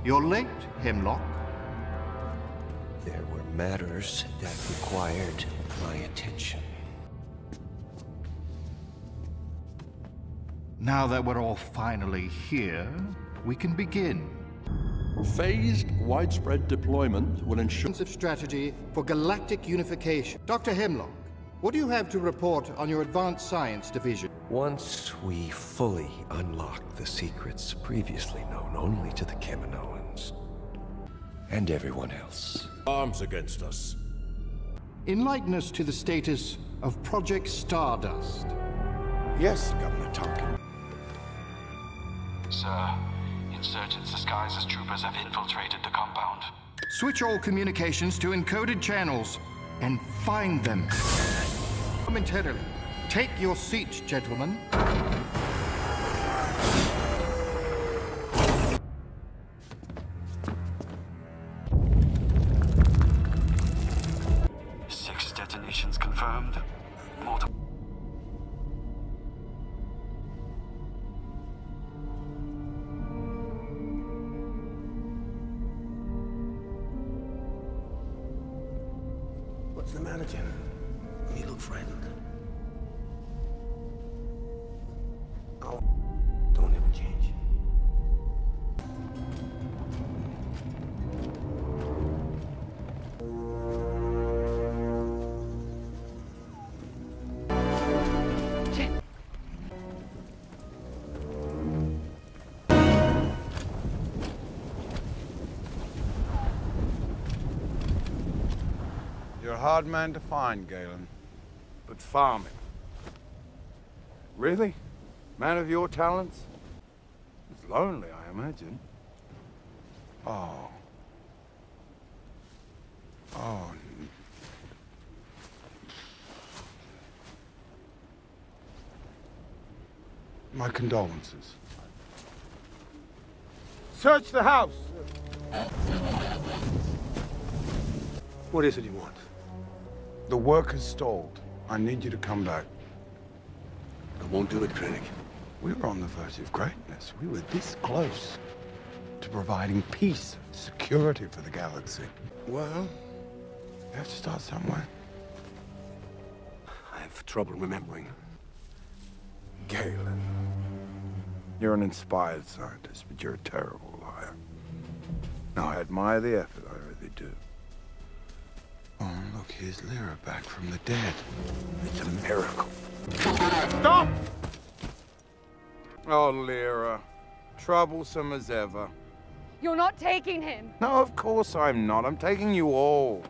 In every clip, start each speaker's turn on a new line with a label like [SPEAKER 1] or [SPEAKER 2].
[SPEAKER 1] You're late, Hemlock.
[SPEAKER 2] There were matters that required my attention.
[SPEAKER 1] Now that we're all finally here, we can begin.
[SPEAKER 3] Phased, widespread deployment will ensure
[SPEAKER 4] of strategy for galactic unification. Dr. Hemlock, what do you have to report on your advanced science division?
[SPEAKER 2] Once we fully unlock the secrets previously known only to the Kaminoans and everyone else.
[SPEAKER 5] Arms against us.
[SPEAKER 4] Enlighten us to the status of Project Stardust.
[SPEAKER 5] Yes, Governor Tarkin.
[SPEAKER 6] Sir, insurgents disguised as troopers have infiltrated the compound.
[SPEAKER 1] Switch all communications to encoded channels and find them.
[SPEAKER 4] Momentarily. Take your seat, gentlemen.
[SPEAKER 6] Six detonations confirmed. Multiple.
[SPEAKER 5] What's the matter, Jyn? You look frightened. Oh, don't ever change.
[SPEAKER 7] You're a hard man to find, Galen. But farming. Really? Man of your talents? It's lonely, I imagine. Oh. Oh. My condolences. Search the house!
[SPEAKER 5] What is it you want?
[SPEAKER 7] The work has stalled. I need you to come back.
[SPEAKER 5] I won't do it, Krennic.
[SPEAKER 7] We were on the verge of greatness. We were this close to providing peace and security for the galaxy.
[SPEAKER 5] Well,
[SPEAKER 7] You have to start somewhere.
[SPEAKER 5] I have trouble remembering.
[SPEAKER 7] Galen. You're an inspired scientist, but you're a terrible liar. Now, I admire the effort, I really do. Oh, look, here's Lyra back from the dead.
[SPEAKER 5] It's a miracle.
[SPEAKER 7] Stop! Oh, Lyra. Troublesome as ever.
[SPEAKER 8] You're not taking him.
[SPEAKER 7] No, of course I'm not. I'm taking you all.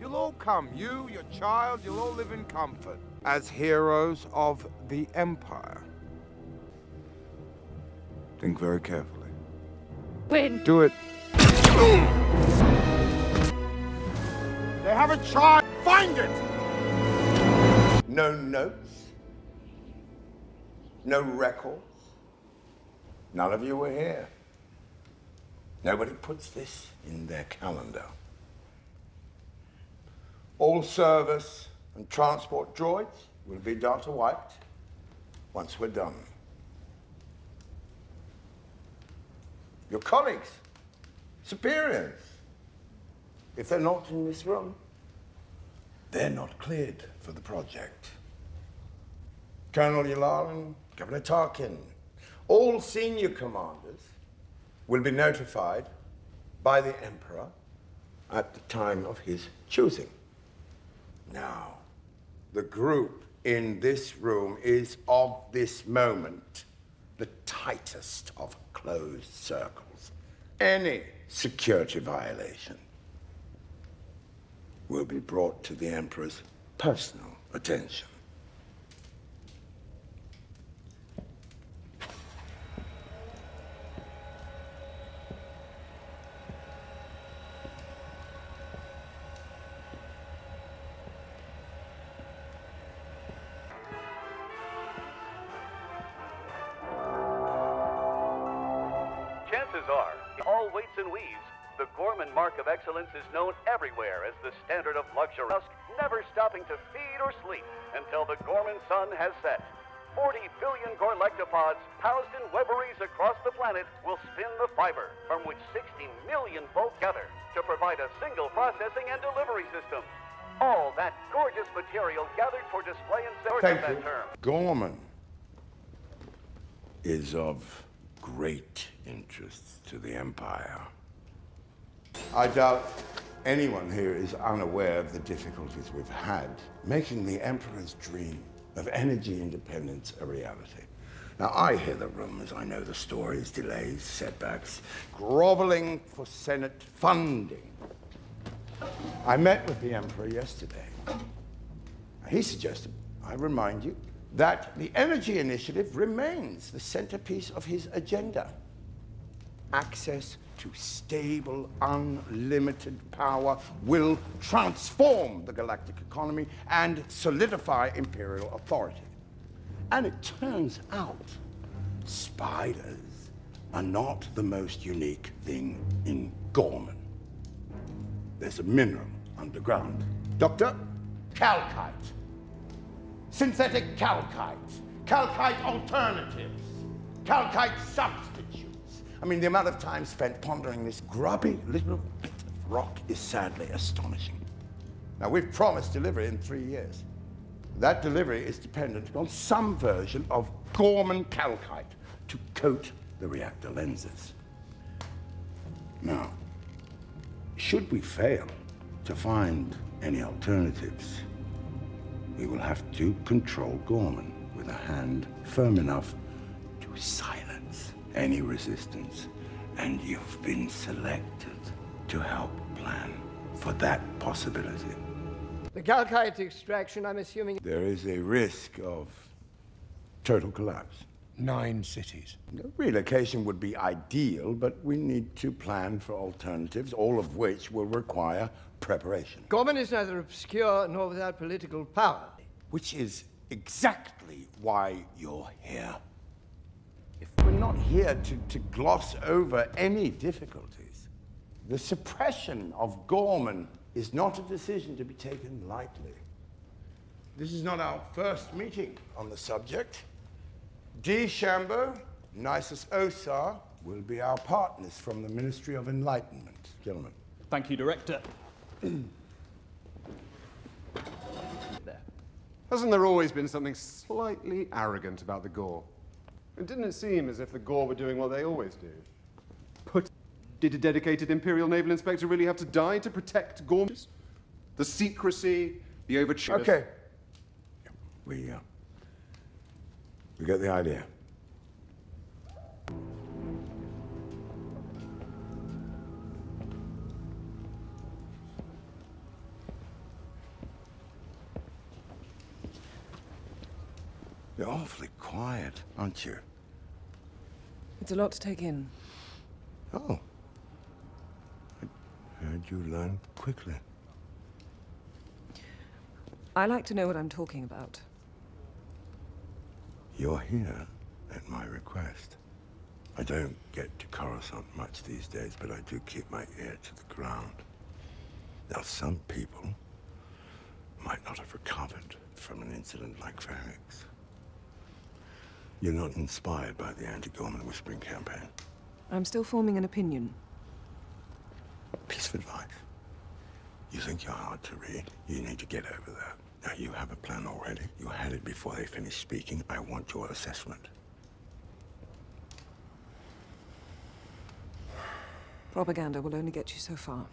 [SPEAKER 7] You'll all come. You, your child, you'll all live in comfort as heroes of the Empire. Think very carefully.
[SPEAKER 8] Win.
[SPEAKER 7] Do it. They have a child. Find it!
[SPEAKER 9] No notes. No records. None of you were here. Nobody puts this in their calendar. All service and transport droids will be data wiped once we're done. Your colleagues, superiors, if they're not in this room, they're not cleared for the project. Colonel Yularen, Governor Tarkin, all senior commanders will be notified by the Emperor at the time of his choosing. Now, the group in this room is, of this moment, the tightest of closed circles. Any security violation will be brought to the Emperor's personal attention.
[SPEAKER 10] Chances are, all weights and weaves, the Ghorman mark of excellence is known everywhere as the standard of luxury, never stopping to feed or sleep until the Ghorman sun has set. 40 billion Gorlectopods housed in weaveries across the planet will spin the fiber from which 60 million bolts gather to provide a single processing and delivery system. All that gorgeous material gathered for display and sale.
[SPEAKER 9] Thank you. Ghorman is of great interest to the Empire. I doubt anyone here is unaware of the difficulties we've had making the Emperor's dream of energy independence a reality. Now, I hear the rumors, I know the stories, delays, setbacks, groveling for Senate funding. I met with the Emperor yesterday. He suggested, I remind you, that the energy initiative remains the centerpiece of his agenda. Access to stable, unlimited power will transform the galactic economy and solidify Imperial authority. And it turns out, spiders are not the most unique thing in Ghorman. There's a mineral underground. Doctor, calcite. Synthetic calcite. Calcite alternatives. Calcite substitutes. I mean, the amount of time spent pondering this grubby little bit of rock is sadly astonishing. Now, we've promised delivery in 3 years. That delivery is dependent on some version of Ghorman calcite to coat the reactor lenses. Now, should we fail to find any alternatives, we will have to control Ghorman with a hand firm enough to silence any resistance. And you've been selected to help plan for that possibility.
[SPEAKER 11] The calcite extraction, I'm assuming...
[SPEAKER 9] There is a risk of total collapse.
[SPEAKER 2] 9 cities.
[SPEAKER 9] Relocation would be ideal, but we need to plan for alternatives, all of which will require preparation.
[SPEAKER 11] Ghorman is neither obscure nor without political power.
[SPEAKER 9] Which is exactly why you're here. If we're not here to gloss over any difficulties, the suppression of Ghorman is not a decision to be taken lightly. This is not our first meeting on the subject. D. Shambo, Nisus Osar will be our partners from the Ministry of Enlightenment. Gentlemen.
[SPEAKER 12] Thank you, Director.
[SPEAKER 13] Hasn't there always been something slightly arrogant about the Ghor? And didn't it seem as if the Ghor were doing what they always do? Did a dedicated Imperial Naval Inspector really have to die to protect Ghorman? The secrecy, the overture...
[SPEAKER 9] Okay. We get the idea. You're awfully quiet, aren't you?
[SPEAKER 14] It's a lot to take in.
[SPEAKER 9] Oh. I heard you learn quickly.
[SPEAKER 14] I like to know what I'm talking about. You're
[SPEAKER 9] here at my request. I don't get to Coruscant much these days, but I do keep my ear to the ground. Now, some people might not have recovered from an incident like Krennic's. You're not inspired by the anti-Ghorman whispering campaign.
[SPEAKER 14] I'm still forming an opinion.
[SPEAKER 9] Piece of advice. You think you're hard to read? You need to get over that. Now, you have a plan already. You had it before they finished speaking. I want your assessment.
[SPEAKER 14] Propaganda will only get you so far.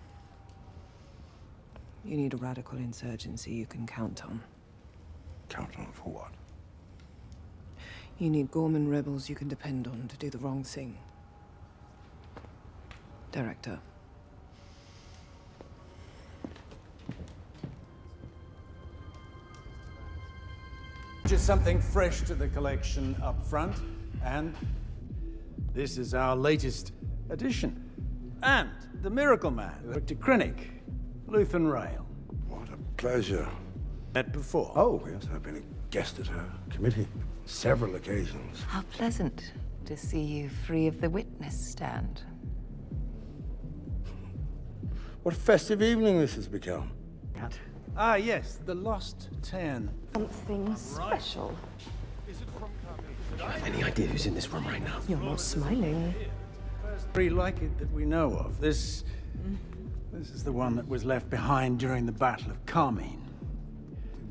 [SPEAKER 14] You need a radical insurgency you can count on.
[SPEAKER 9] Count on for what?
[SPEAKER 14] You need Ghorman rebels you can depend on to do the wrong thing. Director.
[SPEAKER 15] Just something fresh to the collection up front, and this is our latest addition. And the Miracle Man, Director Krennic, Luthen Rail.
[SPEAKER 9] What a pleasure.
[SPEAKER 15] Met before.
[SPEAKER 9] Oh, yes, I've been a guest at her committee several occasions.
[SPEAKER 16] How pleasant to see you free of the witness stand.
[SPEAKER 9] What a festive evening this has become.
[SPEAKER 15] Ah, yes, the Lost 10.
[SPEAKER 16] Something special.
[SPEAKER 15] Is it from
[SPEAKER 12] Do you have any idea who's in this room right now?
[SPEAKER 14] You're not smiling.
[SPEAKER 15] Very like it that we know of. This is the one that was left behind during the Battle of Carmine.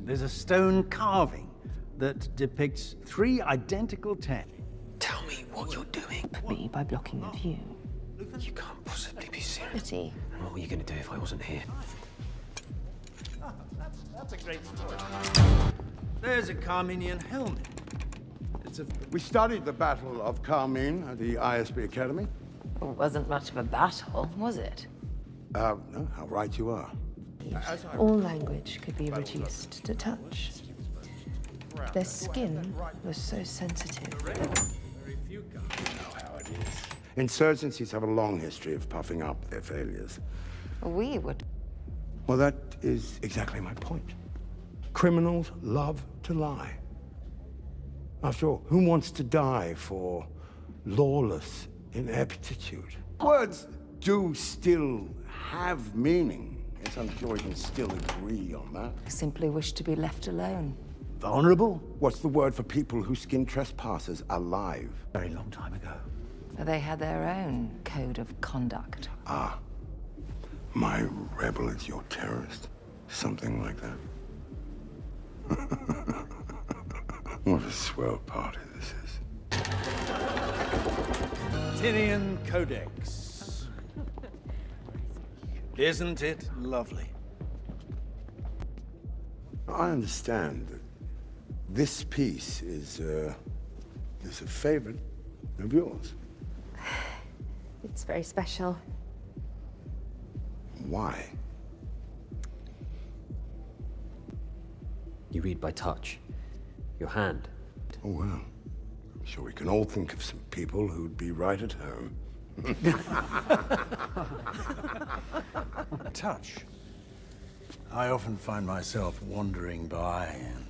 [SPEAKER 15] There's a stone carving that depicts 3 identical ten.
[SPEAKER 12] Tell me what you're doing.
[SPEAKER 14] Me by blocking the view.
[SPEAKER 12] You can't possibly be serious.
[SPEAKER 14] Pity.
[SPEAKER 12] And what were you going to do if I wasn't here?
[SPEAKER 15] That's a great story. There's a Carminian helmet.
[SPEAKER 9] We studied the Battle of Carmine at the ISB Academy.
[SPEAKER 16] Well, it wasn't much of a battle, was it?
[SPEAKER 9] No, how right you are.
[SPEAKER 14] All language could be reduced to touch. Their skin was so sensitive.
[SPEAKER 9] You know how it is. Insurgencies have a long history of puffing up their failures.
[SPEAKER 16] We would.
[SPEAKER 9] Well, that is exactly my point. Criminals love to lie. After all, who wants to die for lawless ineptitude? Words do still have meaning. Yes, I'm sure we can still agree on that.
[SPEAKER 16] I simply wish to be left alone.
[SPEAKER 9] Vulnerable? What's the word for people who skin trespassers alive?
[SPEAKER 12] Very long time ago.
[SPEAKER 16] But they had their own code of conduct.
[SPEAKER 9] Ah. My rebel is your terrorist. Something like that. What a swell party this is.
[SPEAKER 15] Tinian Codex. Isn't it lovely?
[SPEAKER 9] I understand that this piece is a favorite of yours.
[SPEAKER 8] It's very special.
[SPEAKER 9] Why?
[SPEAKER 12] You read by touch. Your hand.
[SPEAKER 9] Oh, well. I'm sure we can all think of some people who'd be right at home.
[SPEAKER 15] Touch. I often find myself wandering by and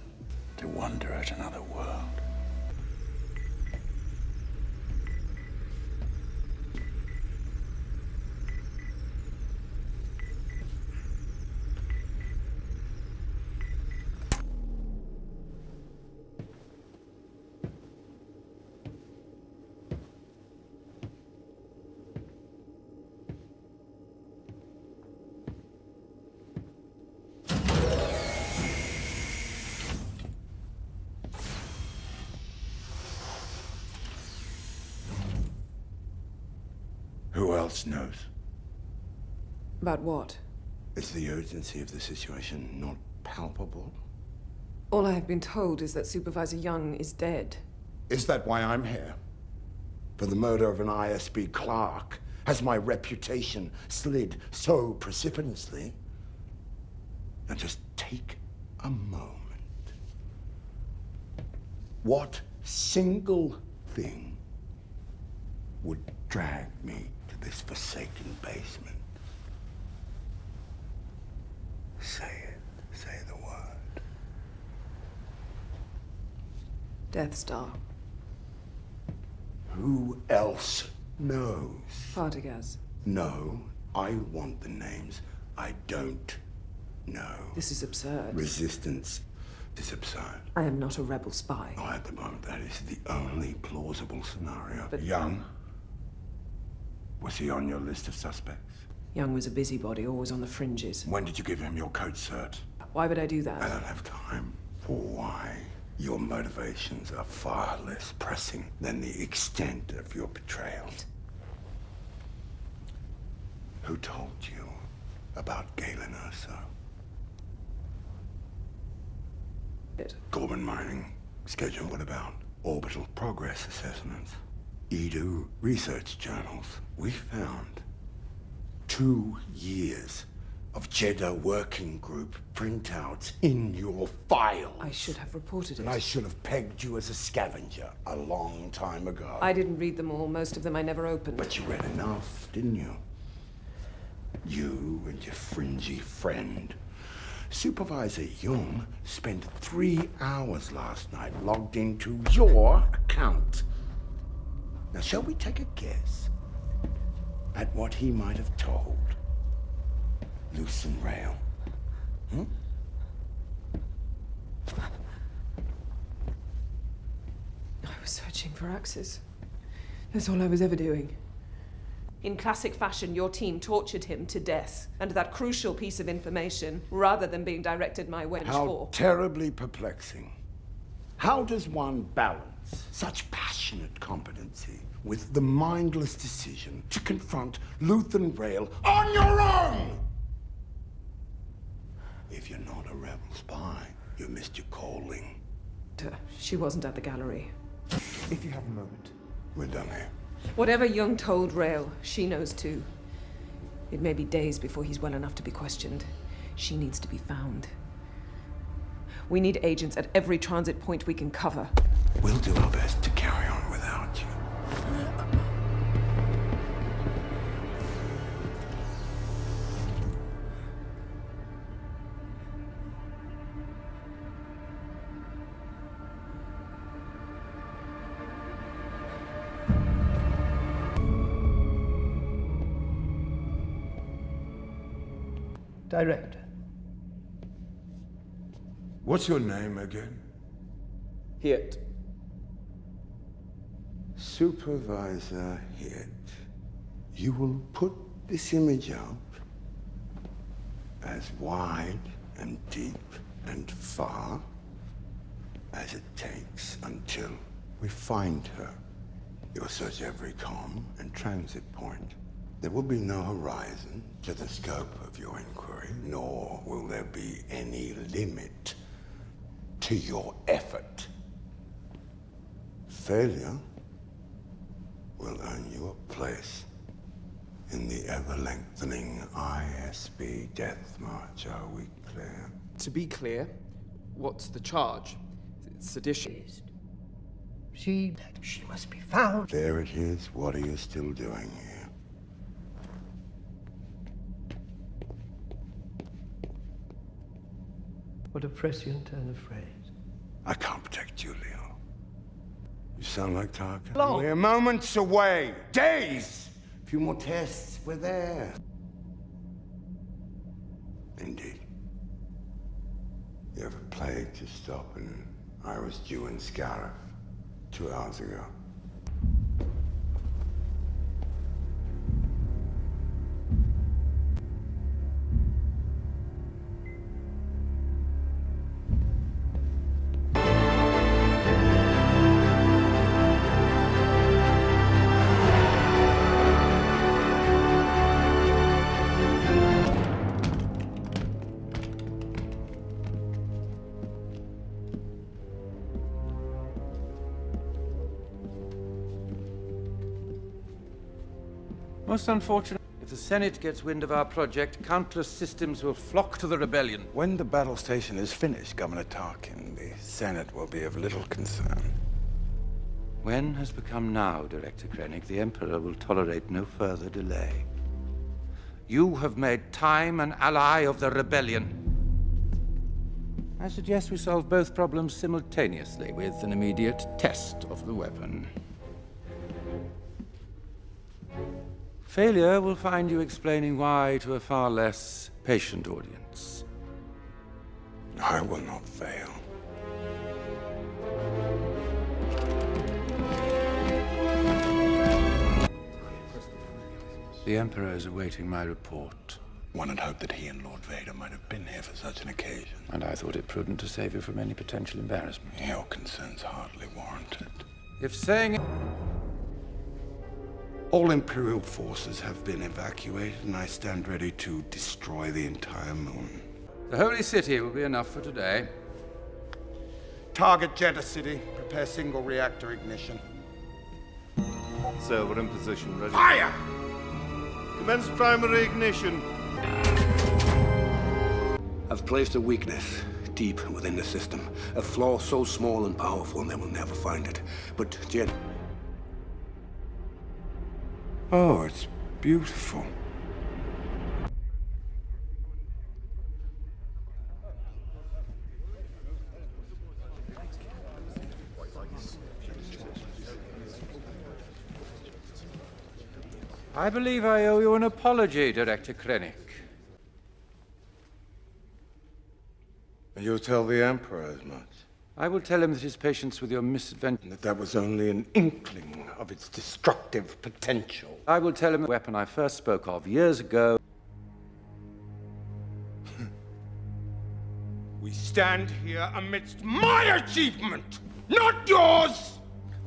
[SPEAKER 15] to wonder at another world.
[SPEAKER 9] Who else knows?
[SPEAKER 14] About what?
[SPEAKER 9] Is the urgency of the situation not palpable?
[SPEAKER 14] All I have been told is that Supervisor Young is dead.
[SPEAKER 9] Is that why I'm here? For the murder of an ISB clerk? Has my reputation slid so precipitously? Now just take a moment. What single thing would drag me to this forsaken basement? Say it. Say the word.
[SPEAKER 14] Death Star.
[SPEAKER 9] Who else knows?
[SPEAKER 14] Partagaz.
[SPEAKER 9] No, I want the names. I don't know.
[SPEAKER 14] This is absurd.
[SPEAKER 9] Resistance is absurd.
[SPEAKER 14] I am not a rebel spy.
[SPEAKER 9] Oh, at the moment, that is the only plausible scenario.
[SPEAKER 14] But
[SPEAKER 9] Young? Was he on your list of suspects?
[SPEAKER 14] Young was a busybody, always on the fringes.
[SPEAKER 9] When did you give him your code cert?
[SPEAKER 14] Why would I do that?
[SPEAKER 9] I don't have time for why. Your motivations are far less pressing than the extent of your betrayal. Who told you about Galen Erso? Ghorman mining schedule. What about orbital progress assessments? Eadu research journals. We found 2 years of Jedha working group printouts in your files.
[SPEAKER 14] I should have reported it.
[SPEAKER 9] And I should have pegged you as a scavenger a long time ago.
[SPEAKER 14] I didn't read them all. Most of them I never opened.
[SPEAKER 9] But you read enough, didn't you? You and your fringy friend. Supervisor Young spent 3 hours last night logged into your account. Now, shall we take a guess at what he might have told Loose and Rail?
[SPEAKER 14] I was so
[SPEAKER 17] Firaxis. That's all I was ever doing. In classic fashion, your team tortured him to death, and that crucial piece of information, rather than being directed my way.
[SPEAKER 9] How terribly perplexing. How does one balance such passionate competency with the mindless decision to confront Luthen Rael on your own? If you're not a rebel spy, you missed your calling.
[SPEAKER 17] She wasn't at the gallery.
[SPEAKER 7] If you have a moment.
[SPEAKER 9] We're done here.
[SPEAKER 17] Whatever Young told Rael, she knows too. It may be days before he's well enough to be questioned. She needs to be found. We need agents at every transit point we can cover.
[SPEAKER 9] We'll do our best to carry on without you.
[SPEAKER 11] Director.
[SPEAKER 7] What's your name again?
[SPEAKER 11] Hit.
[SPEAKER 9] Supervisor Hit, you will put this image out as wide and deep and far as it takes until we find her. You'll search every comm and transit point. There will be no horizon to the scope of your inquiry, nor will there be any limit to your effort. Failure will earn you a place in the ever-lengthening ISB Death March, are we clear?
[SPEAKER 18] To be clear, what's the charge? Sedition.
[SPEAKER 11] She must be found.
[SPEAKER 9] There it is. What are you still doing here?
[SPEAKER 11] What a prescient turn of phrase.
[SPEAKER 9] I can't protect you, Leo. You sound like Tarkin.
[SPEAKER 11] Long.
[SPEAKER 9] We're moments away. Days! A few more tests, we're there. Indeed. You have a plague to stop, and I was due in Scarif 2 hours ago.
[SPEAKER 19] Most unfortunate. If the Senate gets wind of our project, countless systems will flock to the rebellion.
[SPEAKER 7] When the battle station is finished, Governor Tarkin, the Senate will be of little concern.
[SPEAKER 19] When has become now, Director Krennic. The Emperor will tolerate no further delay. You have made time an ally of the rebellion. I suggest we solve both problems simultaneously with an immediate test of the weapon. Failure will find you explaining why to a far less patient audience.
[SPEAKER 9] I will not fail.
[SPEAKER 19] The Emperor is awaiting my report.
[SPEAKER 7] One had hoped that he and Lord Vader might have been here for such an occasion.
[SPEAKER 19] And I thought it prudent to save you from any potential embarrassment.
[SPEAKER 7] Your concern's hardly warranted.
[SPEAKER 19] If saying it...
[SPEAKER 9] All Imperial forces have been evacuated, and I stand ready to destroy the entire moon.
[SPEAKER 19] The Holy City will be enough for today.
[SPEAKER 9] Target Jedha City. Prepare single reactor ignition.
[SPEAKER 20] So we're in position, ready?
[SPEAKER 9] Fire!
[SPEAKER 20] Commence primary ignition.
[SPEAKER 5] I've placed a weakness deep within the system. A flaw so small and powerful they will never find it. But Jyn...
[SPEAKER 9] Oh, it's beautiful.
[SPEAKER 19] I believe I owe you an apology, Director Krennic.
[SPEAKER 7] You'll tell the Emperor as much.
[SPEAKER 19] I will tell him that his patience with your misadventure...
[SPEAKER 9] That was only an inkling of its destructive potential.
[SPEAKER 19] I will tell him the weapon I first spoke of years ago...
[SPEAKER 9] We stand here amidst my achievement, not yours!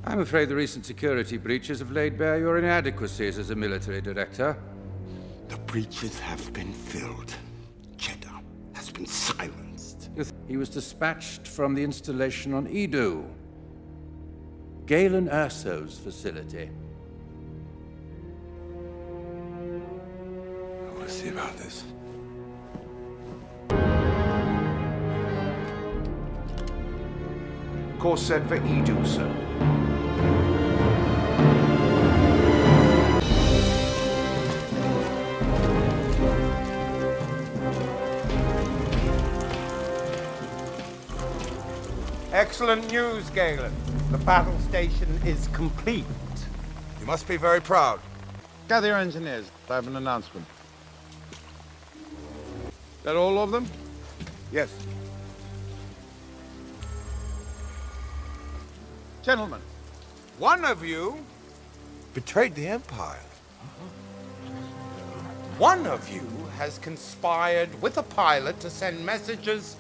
[SPEAKER 19] I'm afraid the recent security breaches have laid bare your inadequacies as a military director.
[SPEAKER 9] The breaches have been filled. Jedha has been silenced.
[SPEAKER 19] He was dispatched from the installation on Eadu, Galen Erso's facility.
[SPEAKER 9] I want to see about this.
[SPEAKER 21] Course set for Eadu, sir.
[SPEAKER 22] Excellent news, Galen. The battle station is complete.
[SPEAKER 7] You must be very proud. Gather your engineers. I have an announcement. Is that all of them?
[SPEAKER 9] Yes.
[SPEAKER 7] Gentlemen, one of you betrayed the Empire.
[SPEAKER 22] One of you has conspired with a pilot to send messages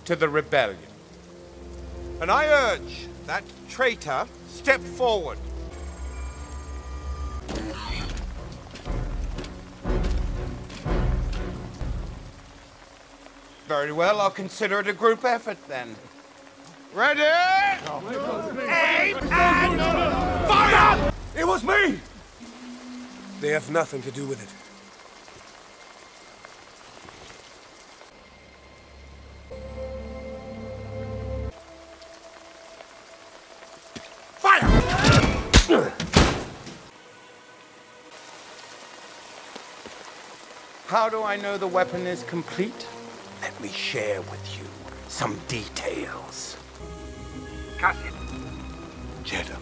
[SPEAKER 22] to the rebellion.
[SPEAKER 7] And I urge that traitor step forward.
[SPEAKER 22] Very well, I'll consider it a group effort then.
[SPEAKER 7] Ready?
[SPEAKER 22] Aim and
[SPEAKER 7] fire!
[SPEAKER 9] It was me! They have nothing to do with it.
[SPEAKER 22] How do I know the weapon is complete?
[SPEAKER 9] Let me share with you some details.
[SPEAKER 22] Cassian.
[SPEAKER 9] Jedha.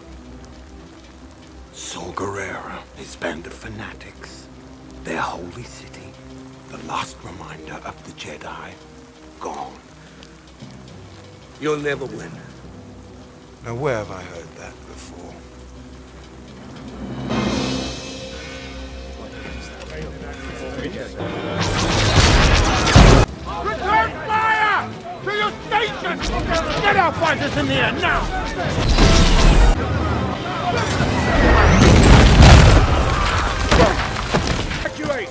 [SPEAKER 9] Saw Gerrera, his band of fanatics. Their holy city, the last reminder of the Jedi, gone. You'll never win.
[SPEAKER 7] Now, where have I heard that before?
[SPEAKER 22] Return fire! To your station! Get our fighters in the air now!
[SPEAKER 9] Evacuate!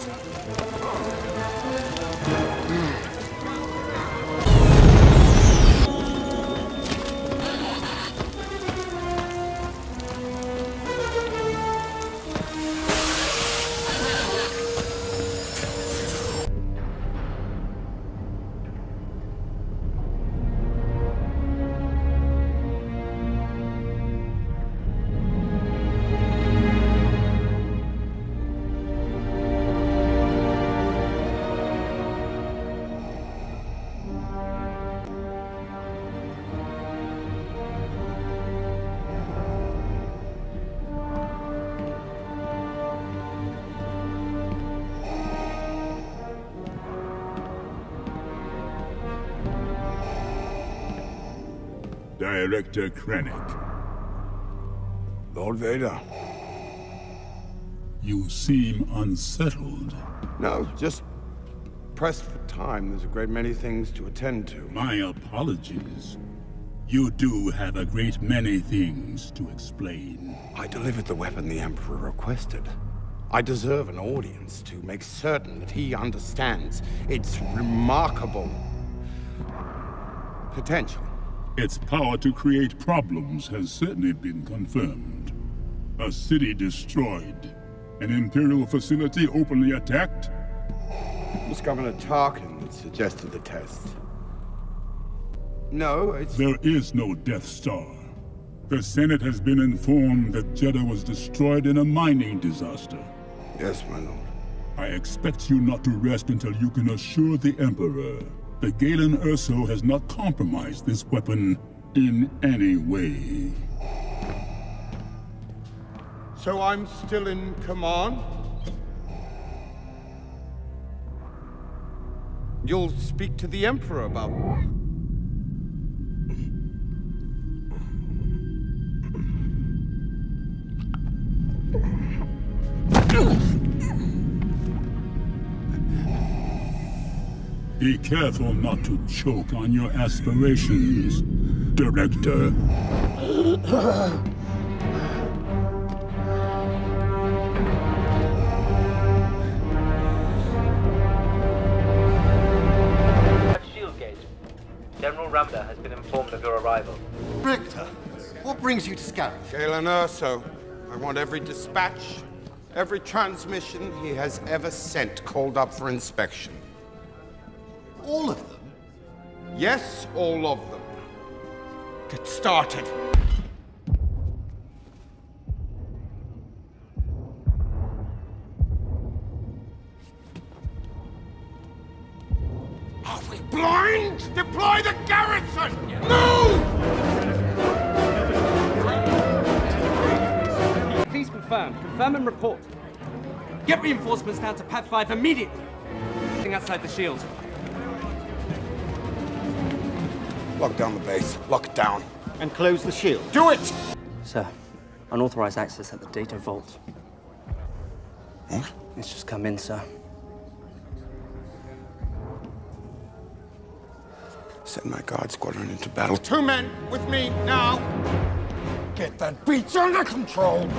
[SPEAKER 23] Director Krennic.
[SPEAKER 9] Lord Vader.
[SPEAKER 23] You seem unsettled.
[SPEAKER 7] No, just pressed for time. There's a great many things to attend to.
[SPEAKER 23] My apologies. You do have a great many things to explain.
[SPEAKER 9] I delivered the weapon the Emperor requested. I deserve an audience to make certain that he understands its remarkable potential.
[SPEAKER 23] Its power to create problems has certainly been confirmed. A city destroyed. An Imperial facility openly attacked.
[SPEAKER 7] It was Governor Tarkin that suggested the test. No, it's...
[SPEAKER 23] There is no Death Star. The Senate has been informed that Jedha was destroyed in a mining disaster.
[SPEAKER 7] Yes, my lord.
[SPEAKER 23] I expect you not to rest until you can assure the Emperor that Galen Erso has not compromised this weapon in any way.
[SPEAKER 7] So I'm still in command? You'll speak to the Emperor about...
[SPEAKER 23] Be careful not to choke on your aspirations, Director.
[SPEAKER 1] Shield gauge. General Ramda has been informed of your arrival.
[SPEAKER 3] Director, what brings you to Scarif?
[SPEAKER 22] Galen Erso. I want every dispatch, every transmission he has ever sent called up for inspection.
[SPEAKER 3] All of them?
[SPEAKER 22] Yes, all of them. Get started. Are we blind? Deploy the garrison! Move!
[SPEAKER 4] Please confirm. Confirm and report. Get reinforcements down to Path 5 immediately. Outside the shield.
[SPEAKER 22] Lock down the base. Lock it down.
[SPEAKER 3] And close the shield.
[SPEAKER 22] Do it!
[SPEAKER 4] Sir, unauthorized access at the data vault.
[SPEAKER 22] What?
[SPEAKER 4] It's just come in, sir.
[SPEAKER 22] Send my guard squadron into battle. 2 men with me now! Get that beach under control!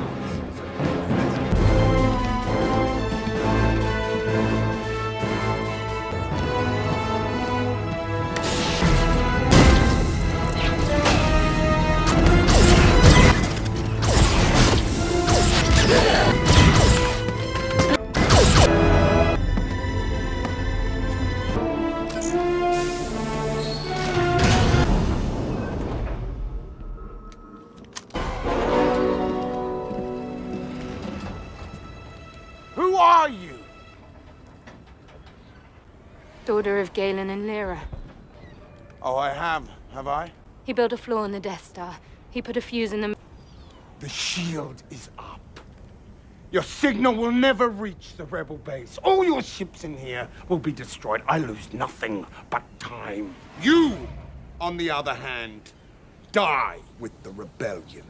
[SPEAKER 22] Who are you?
[SPEAKER 24] Daughter of Galen and Lyra.
[SPEAKER 22] Oh, I have I?
[SPEAKER 24] He built a flaw in the Death Star. He put a fuse in the...
[SPEAKER 22] The shield is up. Your signal will never reach the rebel base. All your ships in here will be destroyed. I lose nothing but time. You, on the other hand, die with the rebellion.